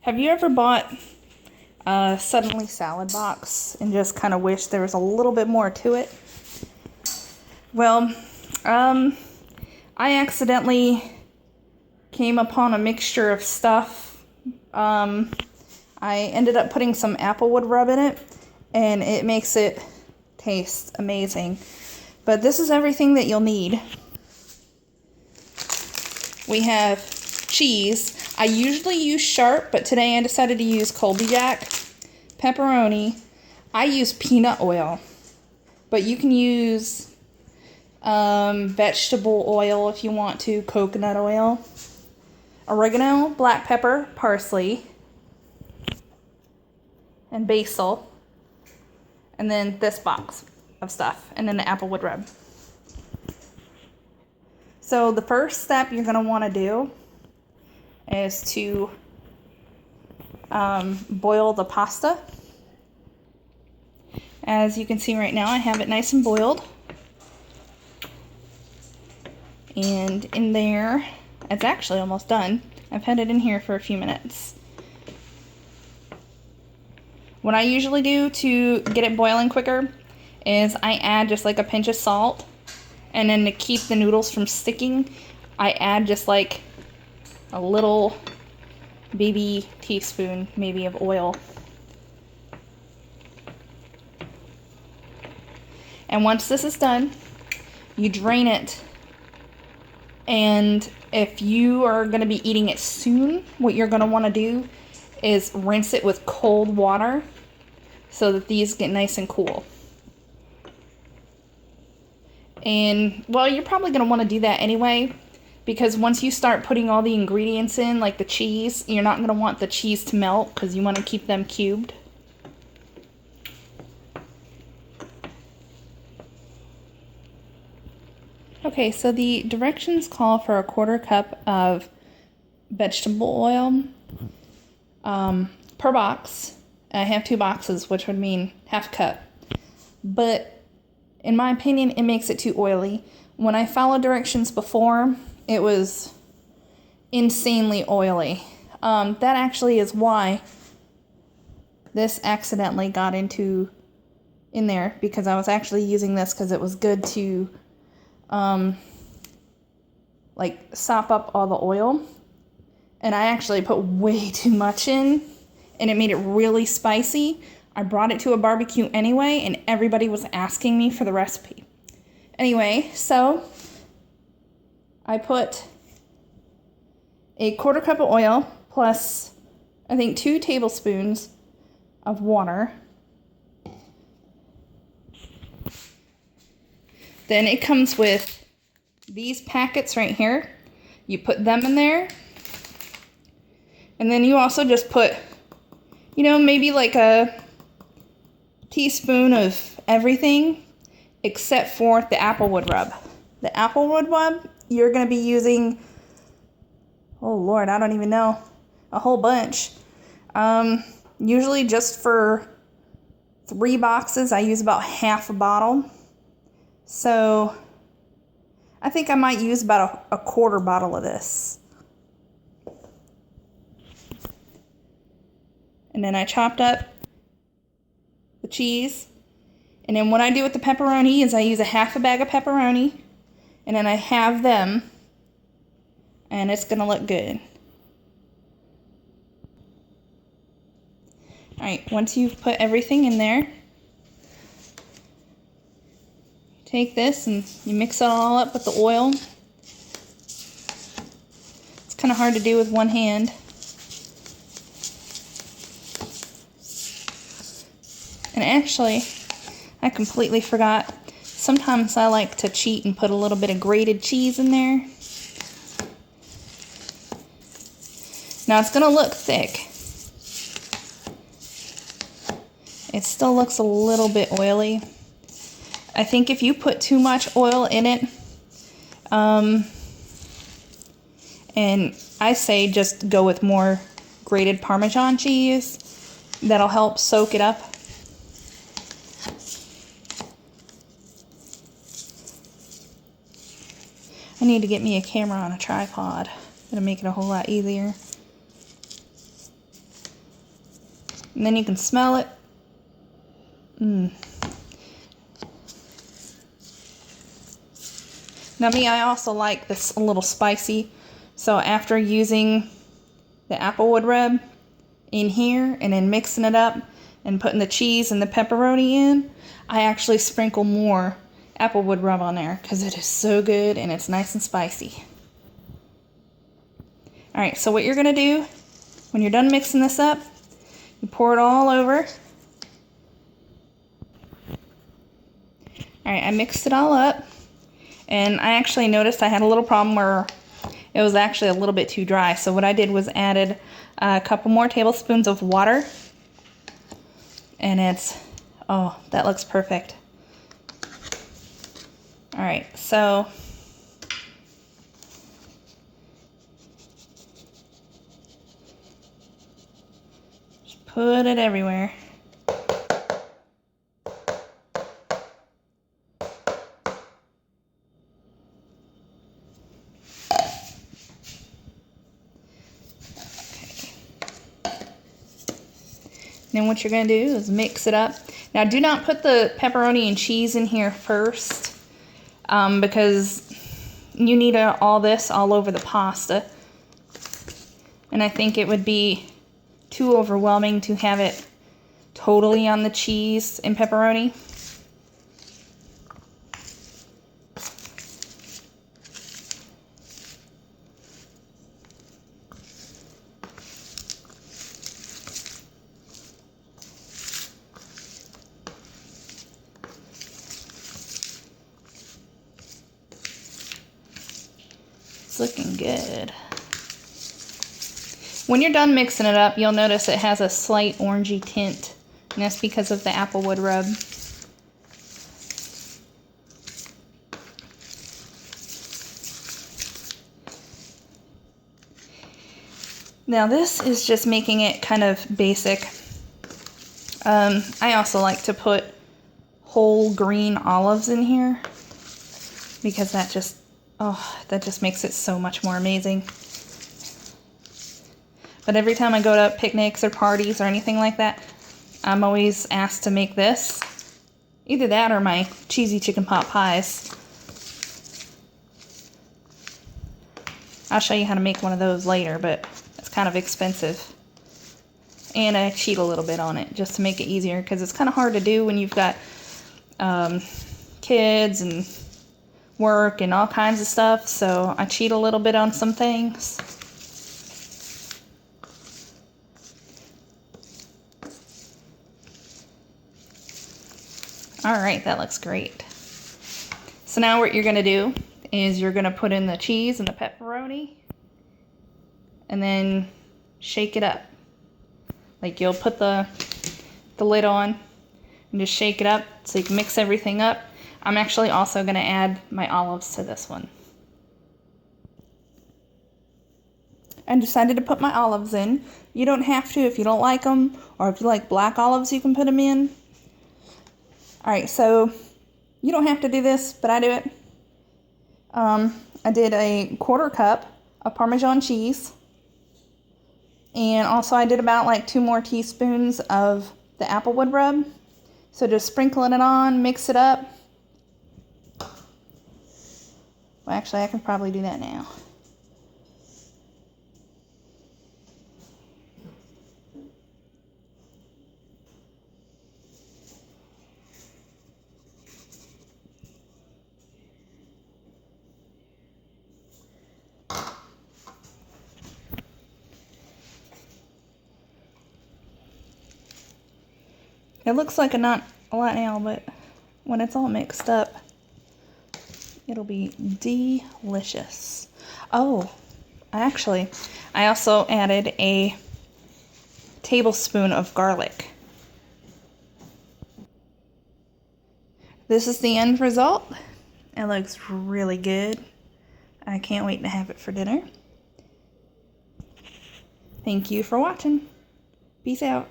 Have you ever bought a suddenly salad box and just kind of wish there was a little bit more to it? Well, I accidentally came upon a mixture of stuff. I ended up putting some Applewood rub in it, and it makes it taste amazing. But this is everything that you'll need. We have cheese. I usually use sharp, but today I decided to use Colby Jack. Pepperoni. I use peanut oil, but you can use vegetable oil if you want to, coconut oil. Oregano, black pepper, parsley, and basil. And then this box of stuff, and then the Applewood rub. So the first step you're going to want to do is to boil the pasta. As you can see right now, I have it nice and boiled. And in there, it's actually almost done. I've had it in here for a few minutes. What I usually do to get it boiling quicker is I add just like a pinch of salt, and then to keep the noodles from sticking, I add just like a little baby teaspoon maybe of oil. And once this is done, you drain it. And if you are going to be eating it soon, what you're going to want to do is rinse it with cold water so that these get nice and cool. And, well, you're probably going to want to do that anyway, because once you start putting all the ingredients in, like the cheese, you're not going to want the cheese to melt because you want to keep them cubed. Okay, so the directions call for a 1/4 cup of vegetable oil per box. I have 2 boxes, which would mean 1/2 cup. But in my opinion, it makes it too oily. When I followed directions before, it was insanely oily. That actually is why this accidentally got in there, because I was actually using this because it was good to like sop up all the oil, and I actually put way too much in, and it made it really spicy. I brought it to a barbecue anyway, and everybody was asking me for the recipe. Anyway, so I put a 1/4 cup of oil plus I think 2 tablespoons of water. Then it comes with these packets right here. You put them in there. And then you also just put, maybe like a teaspoon of everything except for the Applewood rub. The Applewood rub, you're going to be using, oh Lord, I don't even know, a whole bunch. Usually just for 3 boxes, I use about 1/2 a bottle. So I think I might use about a 1/4 bottle of this. And then I chopped up the cheese. And then what I do with the pepperoni is I use a 1/2 a bag of pepperoni. And then I have them. And it's going to look good. Alright, once you've put everything in there, take this and you mix it all up with the oil. It's kind of hard to do with one hand. And actually, I completely forgot. Sometimes I like to cheat and put a little bit of grated cheese in there. Now it's going to look thick. It still looks a little bit oily. I think if you put too much oil in it, and I say just go with more grated Parmesan cheese, that'll help soak it up. I need to get me a camera on a tripod. It'll make it a whole lot easier. And then you can smell it. Now me, I also like this a little spicy. So after using the Applewood rub in here and then mixing it up and putting the cheese and the pepperoni in, I actually sprinkle more Applewood rub on there because it is so good and it's nice and spicy. Alright, so what you're going to do when you're done mixing this up, you pour it all over. Alright, I mixed it all up, and I actually noticed I had a little problem where it was actually a little bit too dry. So what I did was added a couple more tablespoons of water, and it's, oh, that looks perfect. Alright, so just put it everywhere. Then what you're going to do is mix it up. Now do not put the pepperoni and cheese in here first because you need all this all over the pasta. And I think it would be too overwhelming to have it totally on the cheese and pepperoni. It's looking good. When you're done mixing it up, you'll notice it has a slight orangey tint, and that's because of the Applewood rub. Now this is just making it kind of basic. I also like to put whole green olives in here because that just makes it so much more amazing. But every time I go to picnics or parties or anything like that, I'm always asked to make this. Either that or my cheesy chicken pot pies. I'll show you how to make one of those later, but it's kind of expensive. And I cheat a little bit on it just to make it easier because it's kind of hard to do when you've got kids and work and all kinds of stuff, so I cheat a little bit on some things. Alright, that looks great. So now what you're going to do is you're going to put in the cheese and the pepperoni and then shake it up. Like you'll put the lid on and just shake it up so you can mix everything up. I'm actually also going to add my olives to this one. I decided to put my olives in. You don't have to if you don't like them, or if you like black olives, you can put them in. Alright, so you don't have to do this, but I do it. I did a 1/4 cup of Parmesan cheese. And also I did about like 2 more teaspoons of the Applewood rub. So just sprinkling it on, mix it up. Well, actually, I can probably do that now. It looks like not a lot now, but when it's all mixed up, it'll be delicious. Oh, I also added a tablespoon of garlic. This is the end result. It looks really good. I can't wait to have it for dinner. Thank you for watching. Peace out.